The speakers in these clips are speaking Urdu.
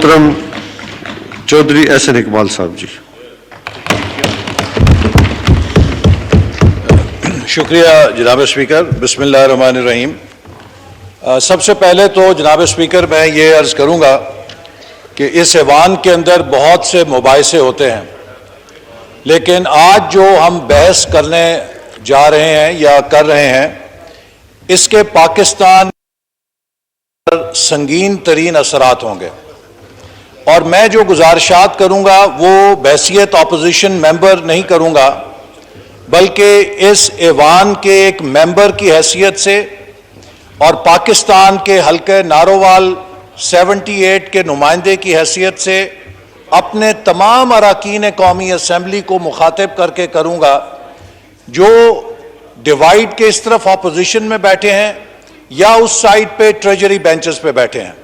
محترم چودھری احسن اقبال صاحب جی. شکریہ جناب اسپیکر. بسم اللہ الرحمن الرحیم. سب سے پہلے تو جناب اسپیکر میں یہ عرض کروں گا کہ اس ایوان کے اندر بہت سے مباحثے ہوتے ہیں، لیکن آج جو ہم بحث کرنے جا رہے ہیں یا کر رہے ہیں اس کے پاکستان پر سنگین ترین اثرات ہوں گے، اور میں جو گزارشات کروں گا وہ بحیثیت اپوزیشن ممبر نہیں کروں گا، بلکہ اس ایوان کے ایک ممبر کی حیثیت سے اور پاکستان کے حلقہ نارووال 78 کے نمائندے کی حیثیت سے اپنے تمام اراکین قومی اسمبلی کو مخاطب کر کے کروں گا جو ڈیوائیڈ کے اس طرف اپوزیشن میں بیٹھے ہیں یا اس سائیڈ پہ ٹریجری بینچز پہ بیٹھے ہیں.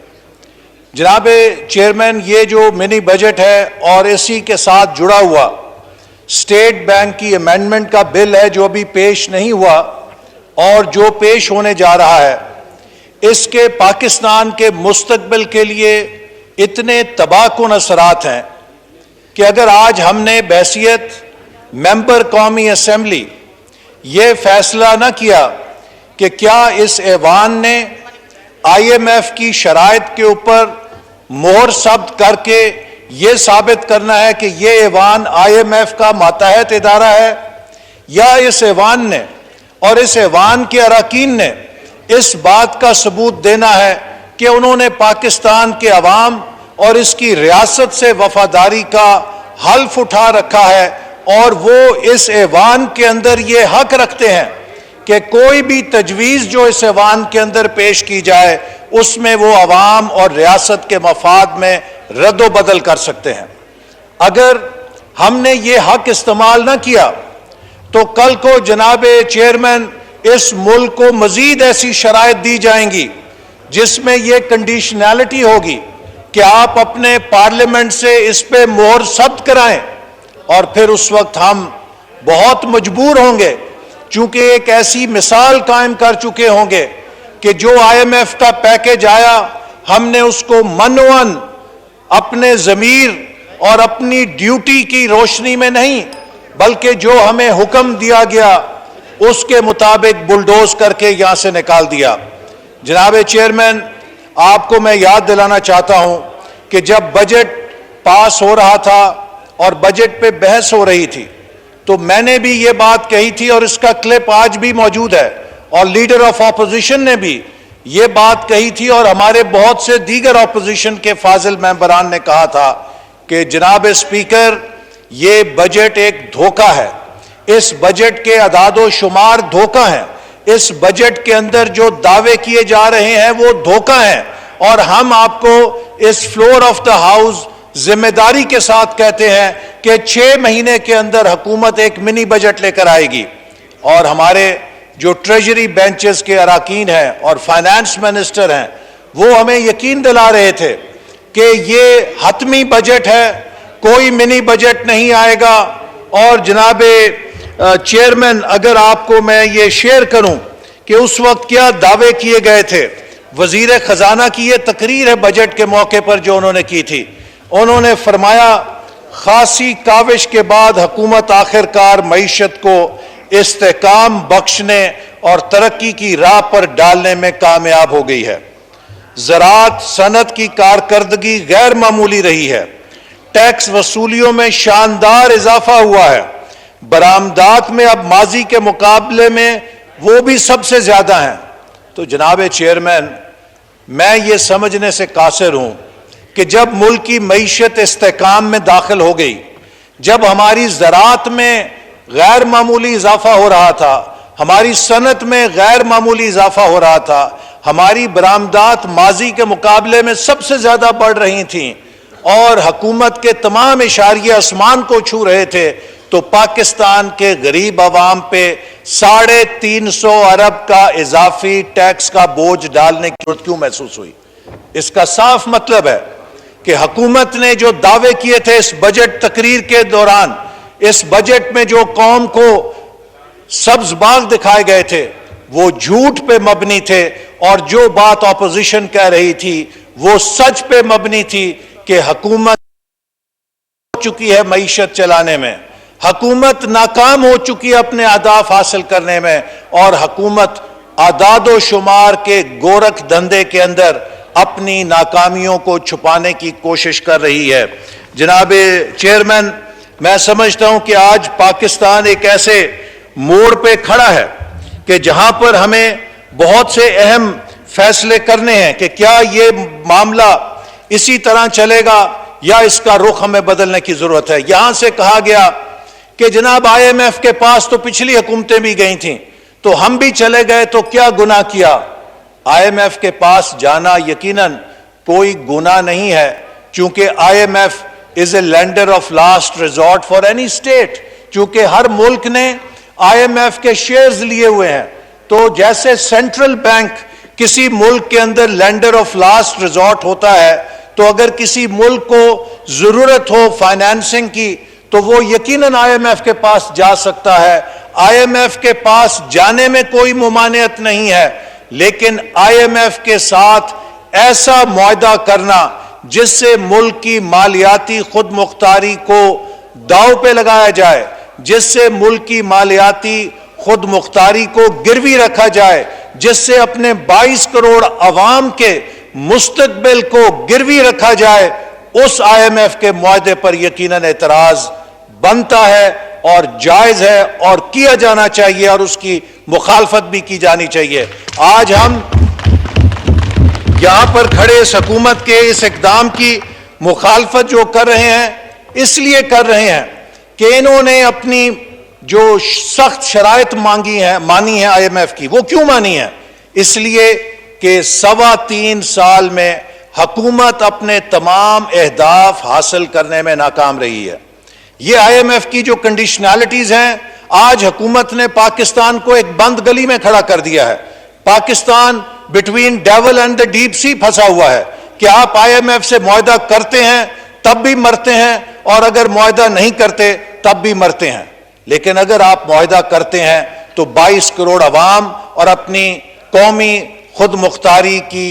جناب چیئرمین، یہ جو منی بجٹ ہے اور اسی کے ساتھ جڑا ہوا اسٹیٹ بینک کی امینڈمنٹ کا بل ہے جو ابھی پیش نہیں ہوا اور جو پیش ہونے جا رہا ہے، اس کے پاکستان کے مستقبل کے لیے اتنے تباہ کن اثرات ہیں کہ اگر آج ہم نے بحیثیت ممبر قومی اسمبلی یہ فیصلہ نہ کیا کہ کیا اس ایوان نے آئی ایم ایف کی شرائط کے اوپر مہر ثبت کر کے یہ ثابت کرنا ہے کہ یہ ایوان آئی ایم ایف کا ماتحت ادارہ ہے، یا اس ایوان نے اور اس ایوان کے اراکین نے اس بات کا ثبوت دینا ہے کہ انہوں نے پاکستان کے عوام اور اس کی ریاست سے وفاداری کا حلف اٹھا رکھا ہے، اور وہ اس ایوان کے اندر یہ حق رکھتے ہیں کہ کوئی بھی تجویز جو اس ایوان کے اندر پیش کی جائے اس میں وہ عوام اور ریاست کے مفاد میں رد و بدل کر سکتے ہیں. اگر ہم نے یہ حق استعمال نہ کیا تو کل کو جناب چیئرمین اس ملک کو مزید ایسی شرائط دی جائیں گی جس میں یہ کنڈیشنالٹی ہوگی کہ آپ اپنے پارلیمنٹ سے اس پہ مہر ثبت کرائیں، اور پھر اس وقت ہم بہت مجبور ہوں گے، چونکہ ایک ایسی مثال قائم کر چکے ہوں گے کہ جو آئی ایم ایف کا پیکج آیا ہم نے اس کو منوان اپنے ضمیر اور اپنی ڈیوٹی کی روشنی میں نہیں بلکہ جو ہمیں حکم دیا گیا اس کے مطابق بلڈوز کر کے یہاں سے نکال دیا. جناب چیئرمین، آپ کو میں یاد دلانا چاہتا ہوں کہ جب بجٹ پاس ہو رہا تھا اور بجٹ پہ بحث ہو رہی تھی تو میں نے بھی یہ بات کہی تھی، اور اس کا کلپ آج بھی موجود ہے، اور لیڈر آف اپوزیشن نے بھی یہ بات کہی تھی، اور ہمارے بہت سے دیگر اپوزیشن کے فاضل ممبران نے کہا تھا کہ جناب اسپیکر یہ بجٹ ایک دھوکہ ہے، اس بجٹ کے اعداد و شمار دھوکہ ہیں، اس بجٹ کے اندر جو دعوے کیے جا رہے ہیں وہ دھوکہ ہیں، اور ہم آپ کو اس فلور آف دا ہاؤس ذمہ داری کے ساتھ کہتے ہیں کہ 6 مہینے کے اندر حکومت ایک منی بجٹ لے کر آئے گی. اور ہمارے جو ٹریجری بینچز کے اراکین ہیں اور فائنانس منسٹر ہیں وہ ہمیں یقین دلا رہے تھے کہ یہ حتمی بجٹ ہے، کوئی منی بجٹ نہیں آئے گا. اور جناب چیئرمین، اگر آپ کو میں یہ شیئر کروں کہ اس وقت کیا دعوے کیے گئے تھے، وزیر خزانہ کی یہ تقریر ہے بجٹ کے موقع پر جو انہوں نے کی تھی، انہوں نے فرمایا خاصی کاوش کے بعد حکومت آخرکار معیشت کو استحکام بخشنے اور ترقی کی راہ پر ڈالنے میں کامیاب ہو گئی ہے. زراعت صنعت کی کارکردگی غیر معمولی رہی ہے، ٹیکس وصولیوں میں شاندار اضافہ ہوا ہے، برآمدات میں اب ماضی کے مقابلے میں وہ بھی سب سے زیادہ ہیں. تو جناب چیئرمین، میں یہ سمجھنے سے قاصر ہوں کہ جب ملک کی معیشت استحکام میں داخل ہو گئی، جب ہماری زراعت میں غیر معمولی اضافہ ہو رہا تھا، ہماری صنعت میں غیر معمولی اضافہ ہو رہا تھا، ہماری برآمدات ماضی کے مقابلے میں سب سے زیادہ بڑھ رہی تھیں، اور حکومت کے تمام اشاریے آسمان کو چھو رہے تھے، تو پاکستان کے غریب عوام پہ 350 ارب کا اضافی ٹیکس کا بوجھ ڈالنے کی ضرورت کیوں محسوس ہوئی؟ اس کا صاف مطلب ہے کہ حکومت نے جو دعوے کیے تھے اس بجٹ تقریر کے دوران، اس بجٹ میں جو قوم کو سبز باغ دکھائے گئے تھے وہ جھوٹ پہ مبنی تھے، اور جو بات اپوزیشن کہہ رہی تھی وہ سچ پہ مبنی تھی کہ حکومت ہو چکی ہے معیشت چلانے میں، حکومت ناکام ہو چکی ہے اپنے اہداف حاصل کرنے میں، اور حکومت اعداد و شمار کے گورکھ دھندے کے اندر اپنی ناکامیوں کو چھپانے کی کوشش کر رہی ہے۔ جناب چیئرمین، میں سمجھتا ہوں کہ آج پاکستان ایک ایسے موڑ پہ کھڑا ہے کہ جہاں پر ہمیں بہت سے اہم فیصلے کرنے ہیں کہ کیا یہ معاملہ اسی طرح چلے گا یا اس کا رخ ہمیں بدلنے کی ضرورت ہے۔ یہاں سے کہا گیا کہ جناب آئی ایم ایف کے پاس تو پچھلی حکومتیں بھی گئی تھیں تو ہم بھی چلے گئے تو کیا گناہ کیا؟ آئی ایم ایف کے پاس جانا یقیناً کوئی گناہ نہیں ہے، چونکہ I M F is a lender of last resort for any state، چونکہ ہر ملک نے آئی ایم ایف کے شیئرز لیے ہوئے ہیں، تو جیسے سینٹرل بینک کسی ملک کے اندر لینڈر آف لاسٹ ریزورٹ ہوتا ہے، تو اگر کسی ملک کو ضرورت ہو فائنانسنگ کی تو وہ یقیناً آئی ایم ایف کے پاس جا سکتا ہے۔ آئی ایم ایف کے پاس جانے میں کوئی ممانعت نہیں ہے، لیکن آئی ایم ایف کے ساتھ ایسا معاہدہ کرنا جس سے ملک کی مالیاتی خود مختاری کو داؤ پہ لگایا جائے، جس سے ملک کی مالیاتی خود مختاری کو گروی رکھا جائے، جس سے اپنے 22 کروڑ عوام کے مستقبل کو گروی رکھا جائے، اس آئی ایم ایف کے معاہدے پر یقیناً اعتراض بنتا ہے اور جائز ہے اور کیا جانا چاہیے، اور اس کی مخالفت بھی کی جانی چاہیے۔ آج ہم یہاں پر کھڑے اس حکومت کے اس اقدام کی مخالفت جو کر رہے ہیں اس لیے کر رہے ہیں کہ انہوں نے اپنی جو سخت شرائط مانی ہیں آئی ایم ایف کی، وہ کیوں مانی ہیں؟ اس لیے کہ 3.25 سال میں حکومت اپنے تمام اہداف حاصل کرنے میں ناکام رہی ہے۔ یہ آئی ایم ایف کی جو کنڈیشنالٹیز ہیں، آج حکومت نے پاکستان کو ایک بند گلی میں کھڑا کر دیا ہے۔ Pakistan between devil and the deep sea پھنسا ہوا ہے کہ آپ آئی ایم ایف سے معاہدہ کرتے ہیں تب بھی مرتے ہیں، اور اگر معاہدہ نہیں کرتے تب بھی مرتے ہیں۔ لیکن اگر آپ معاہدہ کرتے ہیں تو 22 کروڑ عوام اور اپنی قومی خود مختاری کی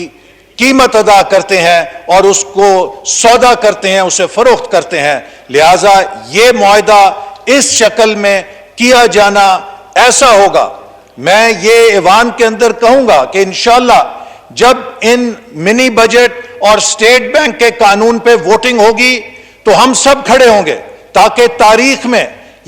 قیمت ادا کرتے ہیں اور اس کو سودا کرتے ہیں، اسے فروخت کرتے ہیں۔ لہٰذا یہ معاہدہ اس شکل میں کیا جانا ایسا ہوگا۔ میں یہ ایوان کے اندر کہوں گا کہ انشاءاللہ جب ان منی بجٹ اور اسٹیٹ بینک کے قانون پہ ووٹنگ ہوگی تو ہم سب کھڑے ہوں گے تاکہ تاریخ میں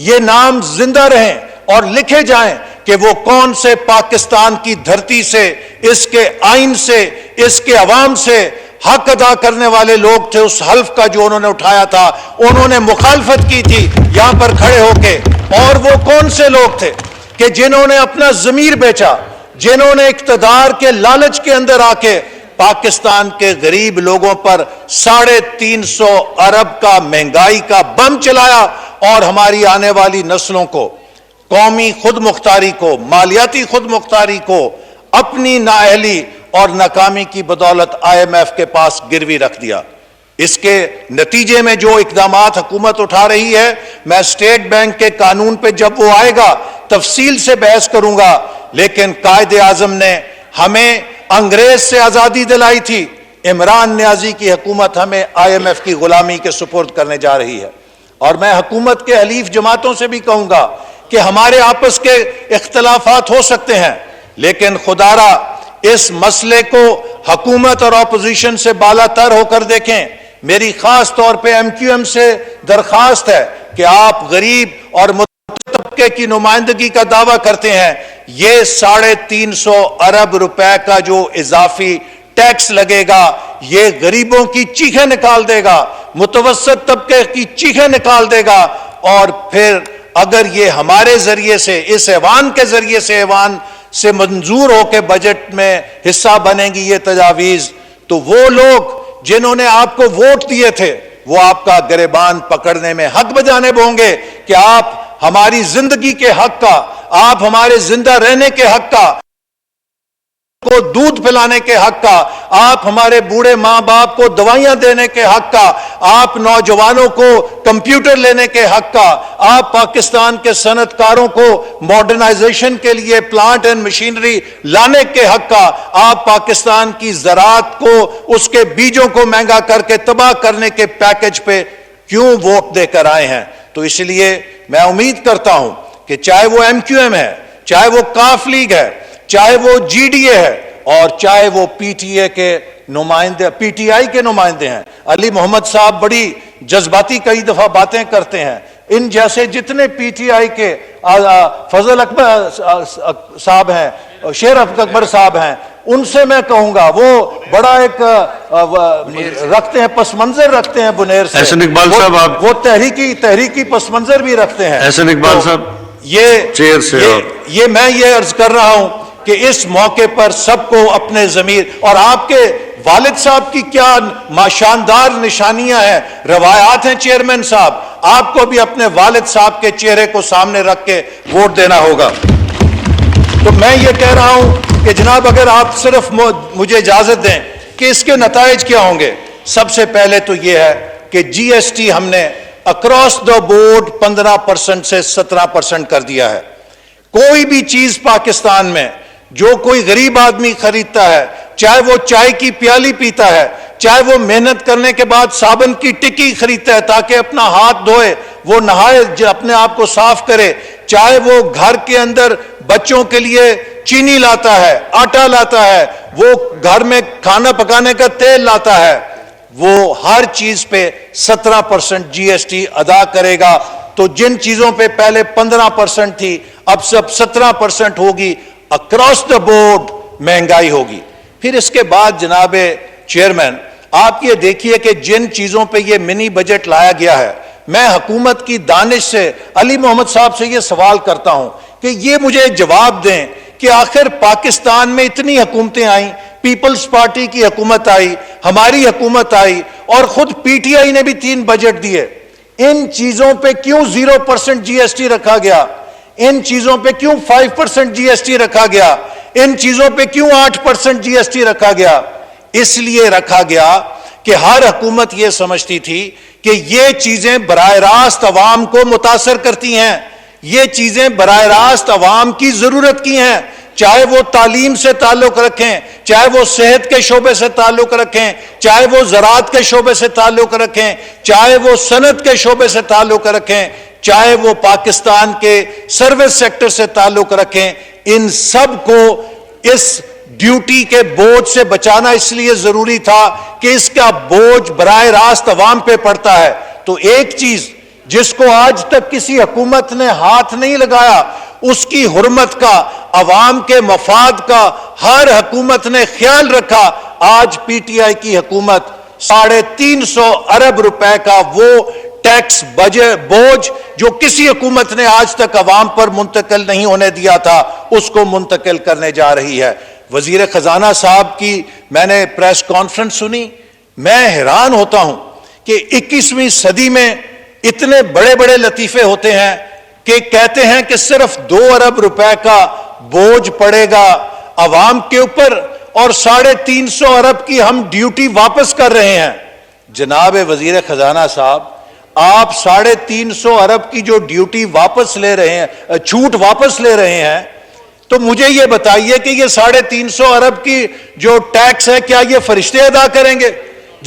یہ نام زندہ رہیں اور لکھے جائیں کہ وہ کون سے پاکستان کی دھرتی سے، اس کے آئین سے، اس کے عوام سے حق ادا کرنے والے لوگ تھے۔ اس حلف کا جو انہوں نے اٹھایا تھا، انہوں نے مخالفت کی تھی یہاں پر کھڑے ہو کے، اور وہ کون سے لوگ تھے کہ جنہوں نے اپنا ضمیر بیچا، جنہوں نے اقتدار کے لالچ کے اندر آ کے پاکستان کے غریب لوگوں پر 350 ارب کا مہنگائی کا بم چلایا، اور ہماری آنے والی نسلوں کو قومی خود مختاری کو، مالیاتی خود مختاری کو اپنی نااہلی اور ناکامی کی بدولت آئی ایم ایف کے پاس گروی رکھ دیا۔ اس کے نتیجے میں جو اقدامات حکومت اٹھا رہی ہے، میں اسٹیٹ بینک کے قانون پہ جب وہ آئے گا تفصیل سے بحث کروں گا، لیکن قائد اعظم نے ہمیں انگریز سے آزادی دلائی تھی، عمران نیازی کی حکومت ہمیں آئی ایم ایف کی غلامی کے سپرد کرنے جا رہی ہے۔ اور میں حکومت کے حلیف جماعتوں سے بھی کہوں گا کہ ہمارے آپس کے اختلافات ہو سکتے ہیں، لیکن خدا را اس مسئلے کو حکومت اور اپوزیشن سے بالا تر ہو کر دیکھیں۔ میری خاص طور پہ ایم کیو ایم سے درخواست ہے کہ آپ غریب اور طبقے کی نمائندگی کا دعویٰ کرتے ہیں، یہ 350 ارب روپے کا جو اضافی ٹیکس لگے گا، یہ غریبوں کی چیخیں نکال دے گا، متوسط طبقے کی چیخیں نکال دے گا، اور پھر اگر یہ ہمارے ذریعے سے، اس ایوان کے ذریعے سے، ایوان سے منظور ہو کے بجٹ میں حصہ بنیں گی یہ تجاویز، تو وہ لوگ جنہوں نے آپ کو ووٹ دیے تھے وہ آپ کا گریبان پکڑنے میں حق بجانب ہوں گے کہ آپ ہماری زندگی کے حق کا، آپ ہمارے زندہ رہنے کے حق کا کو دودھ پلانے کے حق کا، آپ ہمارے بوڑھے ماں باپ کو دوائیاں دینے کے حق کا، آپ نوجوانوں کو کمپیوٹر لینے کے حق کا، آپ پاکستان کے صنعت کاروں کو ماڈرنائزیشن کے لیے پلانٹ اینڈ مشینری لانے کے حق کا، آپ پاکستان کی زراعت کو، اس کے بیجوں کو مہنگا کر کے تباہ کرنے کے پیکج پہ کیوں ووٹ دے کر آئے ہیں؟ تو اس لیے میں امید کرتا ہوں کہ چاہے وہ ایم کیو ایم ہے، چاہے وہ کاف لیگ ہے، چاہے وہ جی ڈی اے ہے، اور چاہے وہ پی ٹی اے کے نمائندے، پی ٹی آئی کے نمائندے ہیں۔ علی محمد صاحب بڑی جذباتی کئی دفعہ باتیں کرتے ہیں، ان جیسے جتنے پی ٹی آئی کے فضل اکبر صاحب ہیں، شیر اکبر صاحب ہیں، ان سے میں کہوں گا وہ بڑا ایک رکھتے ہیں، پس منظر رکھتے ہیں بنیر سے، احسن اقبال صاحب آپ وہ تحریکی پس منظر بھی رکھتے ہیں۔ احسن اقبال صاحب یہ میں یہ عرض کر رہا ہوں کہ اس موقع پر سب کو اپنے ضمیر، اور آپ کے والد صاحب کی کیا شاندار نشانیاں ہیں، روایات ہیں چیئرمین صاحب، آپ کو بھی اپنے والد صاحب کے چہرے کو سامنے رکھ کے ووٹ دینا ہوگا۔ تو میں یہ کہہ رہا ہوں کہ جناب اگر آپ صرف مجھے اجازت دیں کہ اس کے نتائج کیا ہوں گے، سب سے پہلے تو یہ ہے کہ جی ایس ٹی ہم نے اکراس دا بورڈ 15% سے 17% کر دیا ہے۔ کوئی بھی چیز پاکستان میں جو کوئی غریب آدمی خریدتا ہے، چاہے وہ چائے کی پیالی پیتا ہے، چاہے وہ محنت کرنے کے بعد صابن کی ٹکی خریدتا ہے تاکہ اپنا ہاتھ دھوئے، وہ نہائے، اپنے آپ کو صاف کرے، چاہے وہ گھر کے اندر بچوں کے لیے چینی لاتا ہے، آٹا لاتا ہے، وہ گھر میں کھانا پکانے کا تیل لاتا ہے، وہ ہر چیز پہ 17% جی ایس ٹی ادا کرے گا۔ تو جن چیزوں پہ پہلے 15% تھی اب سب 17% ہوگی، اکراس دا بورڈ مہنگائی ہوگی۔ پھر اس کے بعد جناب چیئرمین آپ یہ دیکھیے کہ جن چیزوں پہ یہ منی بجٹ لایا گیا ہے، میں حکومت کی دانش سے علی محمد صاحب سے یہ سوال کرتا ہوں کہ یہ مجھے جواب دیں کہ آخر پاکستان میں اتنی حکومتیں آئیں، پیپلز پارٹی کی حکومت آئی، ہماری حکومت آئی، اور خود پی ٹی آئی نے بھی 3 بجٹ دیے، ان چیزوں پہ کیوں 0% جی ایس ٹی رکھا گیا؟ ان چیزوں پہ کیوں 5% جی ایس ٹی رکھا گیا؟ ان چیزوں پہ کیوں 8% جی ایس ٹی رکھا گیا؟ اس لیے رکھا گیا کہ ہر حکومت یہ سمجھتی تھی کہ یہ چیزیں براہ راست عوام کو متاثر کرتی ہیں، یہ چیزیں براہ راست عوام کی ضرورت کی ہیں، چاہے وہ تعلیم سے تعلق رکھیں، چاہے وہ صحت کے شعبے سے تعلق رکھیں، چاہے وہ زراعت کے شعبے سے تعلق رکھیں، چاہے وہ صنعت کے شعبے سے تعلق رکھیں، چاہے وہ پاکستان کے سروس سیکٹر سے تعلق رکھیں، ان سب کو اس ڈیوٹی کے بوجھ سے بچانا اس لیے ضروری تھا کہ اس کا بوجھ براہ راست عوام پہ پڑتا ہے۔ تو ایک چیز جس کو آج تک کسی حکومت نے ہاتھ نہیں لگایا، اس کی حرمت کا، عوام کے مفاد کا ہر حکومت نے خیال رکھا۔ آج پی ٹی آئی کی حکومت 350 ارب روپے کا وہ ٹیکس بوجھ جو کسی حکومت نے آج تک عوام پر منتقل نہیں ہونے دیا تھا، اس کو منتقل کرنے جا رہی ہے۔ وزیر خزانہ صاحب کی میں نے پریس کانفرنس سنی، میں حیران ہوتا ہوں کہ 21ویں صدی میں اتنے بڑے بڑے لطیفے ہوتے ہیں کہ کہتے ہیں کہ صرف 2 ارب روپے کا بوجھ پڑے گا عوام کے اوپر اور 350 ارب کی ہم ڈیوٹی واپس کر رہے ہیں۔ جناب وزیر خزانہ صاحب، آپ 350 ارب کی جو ڈیوٹی واپس لے رہے ہیں، چھوٹ واپس لے رہے ہیں، تو مجھے یہ بتائیے کہ یہ 350 ارب کی جو ٹیکس ہے کیا یہ فرشتے ادا کریں گے؟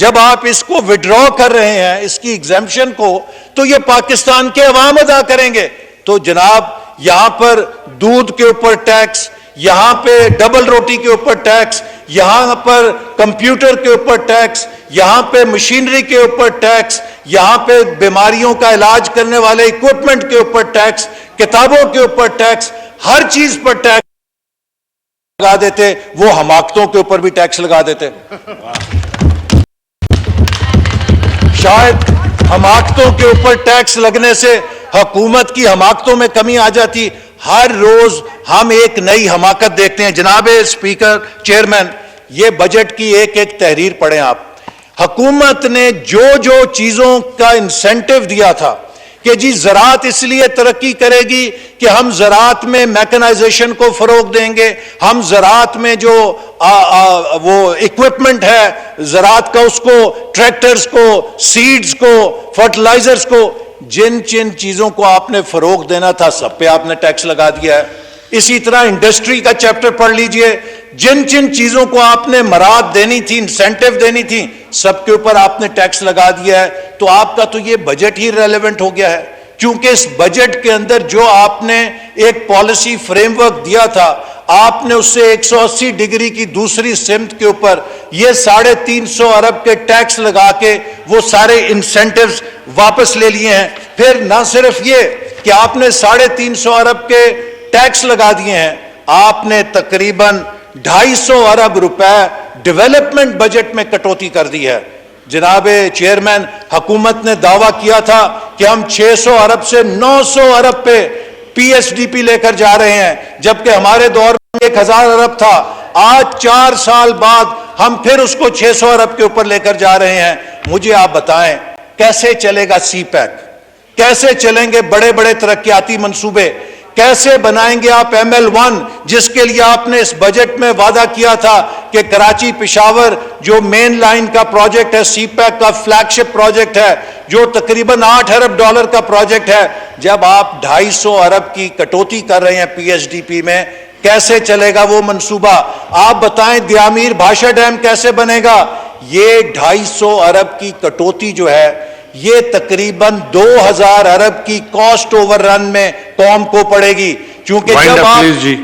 جب آپ اس کو وڈرا کر رہے ہیں، اس کی ایگزیمپشن کو، تو یہ پاکستان کے عوام ادا کریں گے۔ تو جناب یہاں پر دودھ کے اوپر ٹیکس، یہاں پہ ڈبل روٹی کے اوپر ٹیکس، یہاں پر کمپیوٹر کے اوپر ٹیکس، یہاں پہ مشینری کے اوپر ٹیکس، یہاں پہ بیماریوں کا علاج کرنے والے اکوپمنٹ کے اوپر ٹیکس، کتابوں کے اوپر ٹیکس، ہر چیز پر ٹیکس لگا دیتے، وہ حماقتوں کے اوپر بھی ٹیکس لگا دیتے۔ شاید حماقتوں کے اوپر ٹیکس لگنے سے حکومت کی حماقتوں میں کمی آ جاتی۔ ہر روز ہم ایک نئی حماقت دیکھتے ہیں۔ جناب اسپیکر، چیئرمین، یہ بجٹ کی ایک ایک تحریر پڑھیں آپ۔ حکومت نے جو جو چیزوں کا انسینٹیو دیا تھا، کہ جی زراعت اس لیے ترقی کرے گی کہ ہم زراعت میں میکنائزیشن کو فروغ دیں گے، ہم زراعت میں جو وہ ایکوپمنٹ ہے زراعت کا، اس کو ٹریکٹرز کو، سیڈز کو، فرٹیلائزرز کو، جن چیزوں کو آپ نے فروغ دینا تھا سب پہ آپ نے ٹیکس لگا دیا ہے۔ اسی طرح انڈسٹری کا چیپٹر پڑھ لیجئے، جن چیزوں کو آپ نے مراد دینی تھی، انسینٹیو دینی تھی، سب کے اوپر آپ نے ٹیکس لگا دیا ہے۔ تو آپ کا تو یہ بجٹ ہی ریلیونٹ ہو گیا ہے، کیونکہ اس بجٹ کے اندر جو آپ نے ایک پالیسی فریم ورک دیا تھا، آپ نے اس سے 180 ڈگری کی دوسری سمت کے اوپر یہ 350 ارب کے ٹیکس لگا کے وہ سارے انسینٹیوز واپس لے لیے ہیں۔ پھر نہ صرف یہ کہ آپ نے 350 ارب کے ٹیکس لگا دیے ہیں، آپ نے تقریباً 250 ارب روپے ڈیولپمنٹ بجٹ میں کٹوتی کر دی ہے۔ جناب چیئرمین، حکومت نے دعویٰ کیا تھا کہ ہم 600 ارب سے 900 ارب پہ پی ایس ڈی پی لے کر جا رہے ہیں، جبکہ ہمارے دور میں 1000 ارب تھا۔ آج 4 سال بعد ہم پھر اس کو 600 ارب کے اوپر لے کر جا رہے ہیں۔ مجھے آپ بتائیں کیسے چلے گا سی پیک، کیسے چلیں گے بڑے بڑے ترقیاتی منصوبے، کیسے بنائیں گے آپ ایم ایل 1 جس کے لیے آپ نے اس بجٹ میں وعدہ کیا تھا کہ کراچی پشاور جو مین لائن کا پروجیکٹ ہے، سی پیک کا فلیگ شپ پروجیکٹ ہے، جو تقریباً 8 ارب ڈالر کا پروجیکٹ ہے، جب آپ 250 ارب کی کٹوتی کر رہے ہیں پی ایس ڈی پی میں، کیسے چلے گا وہ منصوبہ؟ آپ بتائیں دیامیر بھاشا ڈیم کیسے بنے گا؟ یہ 250 ارب کی کٹوتی جو ہے یہ تقریباً 2000 ارب کی کاسٹ اوور رن میں قوم کو پڑے گی، کیونکہ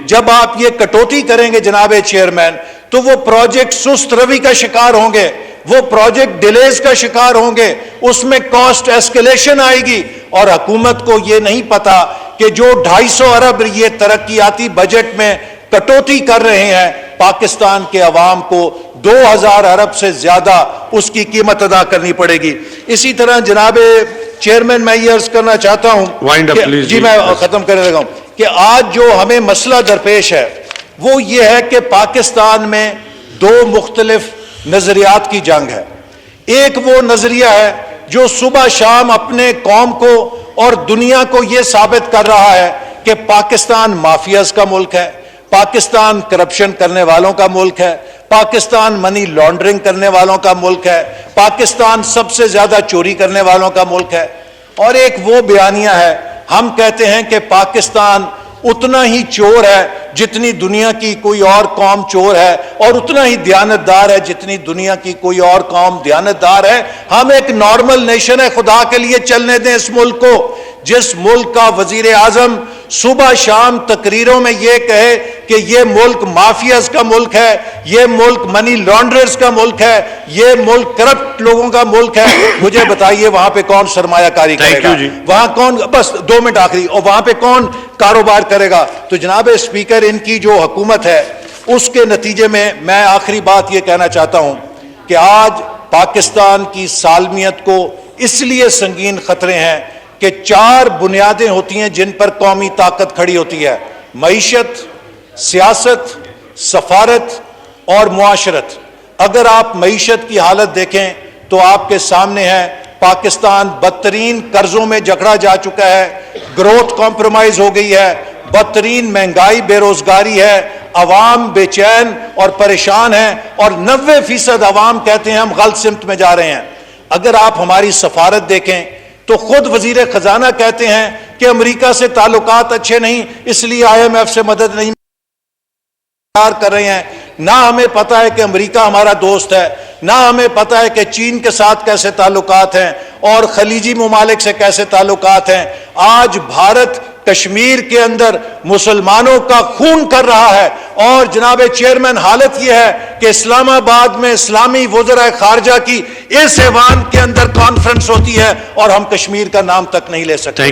جب آپ یہ کٹوتی کریں گے جناب چیئرمین تو وہ پروجیکٹ سست روی کا شکار ہوں گے، وہ پروجیکٹ ڈیلیز کا شکار ہوں گے، اس میں کاسٹ ایسکیلیشن آئے گی، اور حکومت کو یہ نہیں پتا کہ جو 250 ارب یہ ترقیاتی بجٹ میں کٹوتی کر رہے ہیں، پاکستان کے عوام کو 2000 ارب سے زیادہ اس کی قیمت ادا کرنی پڑے گی۔ اسی طرح جناب چیئرمین میں یہ عرض کرنا چاہتا ہوں جی میں ختم کرنے لگا ہوں کہ آج جو ہمیں مسئلہ درپیش ہے وہ یہ ہے کہ پاکستان میں 2 مختلف نظریات کی جنگ ہے۔ ایک وہ نظریہ ہے جو صبح شام اپنے قوم کو اور دنیا کو یہ ثابت کر رہا ہے کہ پاکستان مافیاز کا ملک ہے، پاکستان کرپشن کرنے والوں کا ملک ہے، پاکستان منی لانڈرنگ کرنے والوں کا ملک ہے، پاکستان سب سے زیادہ چوری کرنے والوں کا ملک ہے۔ اور ایک وہ بیانیہ ہے، ہم کہتے ہیں کہ پاکستان اتنا ہی چور ہے جتنی دنیا کی کوئی اور قوم چور ہے، اور اتنا ہی دیانتدار ہے جتنی دنیا کی کوئی اور قوم دیانتدار ہے۔ ہم ایک نارمل نیشن ہے، خدا کے لیے چلنے دیں اس ملک کو۔ جس ملک کا وزیر اعظم صبح شام تقریروں میں یہ کہے کہ یہ ملک مافیاز کا ملک ہے، یہ ملک منی لانڈررز کا ملک ہے، یہ ملک کرپٹ لوگوں کا ملک ہے، مجھے بتائیے وہاں پہ کون سرمایہ کاری کرے گا؟ وہاں کون، بس 2 منٹ آخری، اور وہاں پہ کون کاروبار کرے گا؟ تو جناب اسپیکر، ان کی جو حکومت ہے اس کے نتیجے میں آخری بات یہ کہنا چاہتا ہوں کہ آج پاکستان کی سالمیت کو اس لیے سنگین خطرے ہیں کہ 4 بنیادیں ہوتی ہیں جن پر قومی طاقت کھڑی ہوتی ہے: معیشت، سیاست، سفارت اور معاشرت۔ اگر آپ معیشت کی حالت دیکھیں تو آپ کے سامنے ہے پاکستان بدترین قرضوں میں جکڑا جا چکا ہے، گروتھ کمپرومائز ہو گئی ہے، بدترین مہنگائی، بے روزگاری ہے، عوام بے چین اور پریشان ہیں، اور 90% عوام کہتے ہیں ہم غلط سمت میں جا رہے ہیں۔ اگر آپ ہماری سفارت دیکھیں تو خود وزیر خزانہ کہتے ہیں کہ امریکہ سے تعلقات اچھے نہیں، اس لیے آئی ایم ایف سے مدد نہیں کر رہے ہیں۔ نہ ہمیں پتہ ہے کہ امریکہ ہمارا دوست ہے، نہ ہمیں پتہ ہے کہ چین کے ساتھ کیسے تعلقات ہیں اور خلیجی ممالک سے کیسے تعلقات ہیں۔ آج بھارت کشمیر کے اندر مسلمانوں کا خون کر رہا ہے، اور جناب چیئرمین حالت یہ ہے کہ اسلام آباد میں اسلامی وزراء خارجہ کی اس ایوان کے اندر کانفرنس ہوتی ہے اور ہم کشمیر کا نام تک نہیں لے سکتے۔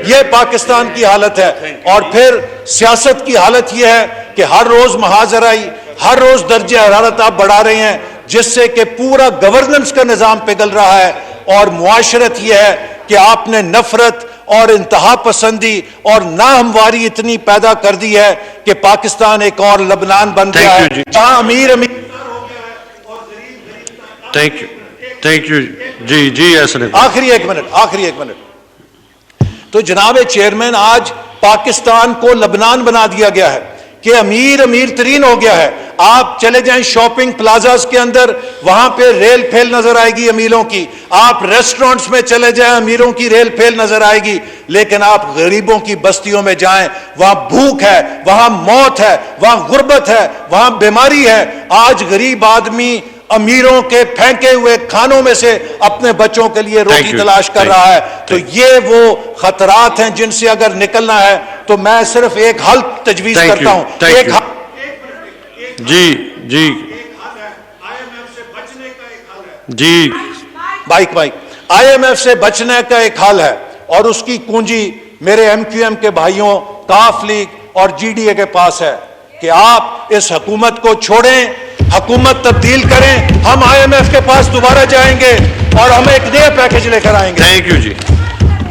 یہ پاکستان کی حالت ہے۔ اور پھر سیاست کی حالت یہ ہے کہ ہر روز محاذرائی، ہر روز درجہ حرارت آپ بڑھا رہے ہیں، جس سے کہ پورا گورننس کا نظام پگھل رہا ہے۔ اور معاشرت یہ ہے کہ آپ نے نفرت اور انتہا پسندی اور ناہمواری اتنی پیدا کر دی ہے کہ پاکستان ایک اور لبنان بن گیا ہے، جہاں امیر تھینک یو جی ایسا آخری ایک منٹ تو جناب چیئرمین آج پاکستان کو لبنان بنا دیا گیا ہے کہ امیر ترین ہو گیا ہے. آپ چلے جائیں شاپنگ پلازاز کے اندر, وہاں پہ ریل پھیل نظر آئے گی امیروں کی. آپ ریسٹورنٹس میں چلے جائیں, امیروں کی ریل پھیل نظر آئے گی. لیکن آپ غریبوں کی بستیوں میں جائیں, وہاں بھوک ہے, وہاں موت ہے, وہاں غربت ہے, وہاں بیماری ہے. آج غریب آدمی امیروں کے پھینکے ہوئے کھانوں میں سے اپنے بچوں کے لیے روٹی تلاش کر رہا ہے. تو یہ وہ خطرات ہیں جن سے اگر نکلنا ہے تو میں صرف ایک حل تجویز کرتا ہوں. ایک جی بائک آئی ایم ایف سے بچنے کا ایک حل ہے, اور اس کی کنجی میرے ایم کیو ایم کے بھائیوں, کاف لیگ اور جی ڈی اے کے پاس ہے کہ آپ اس حکومت کو چھوڑیں, حکومت تبدیل کریں. ہم آئی ایم ایف کے پاس دوبارہ جائیں گے اور ہم ایک نیا پیکج لے کر آئیں گے. Thank you G.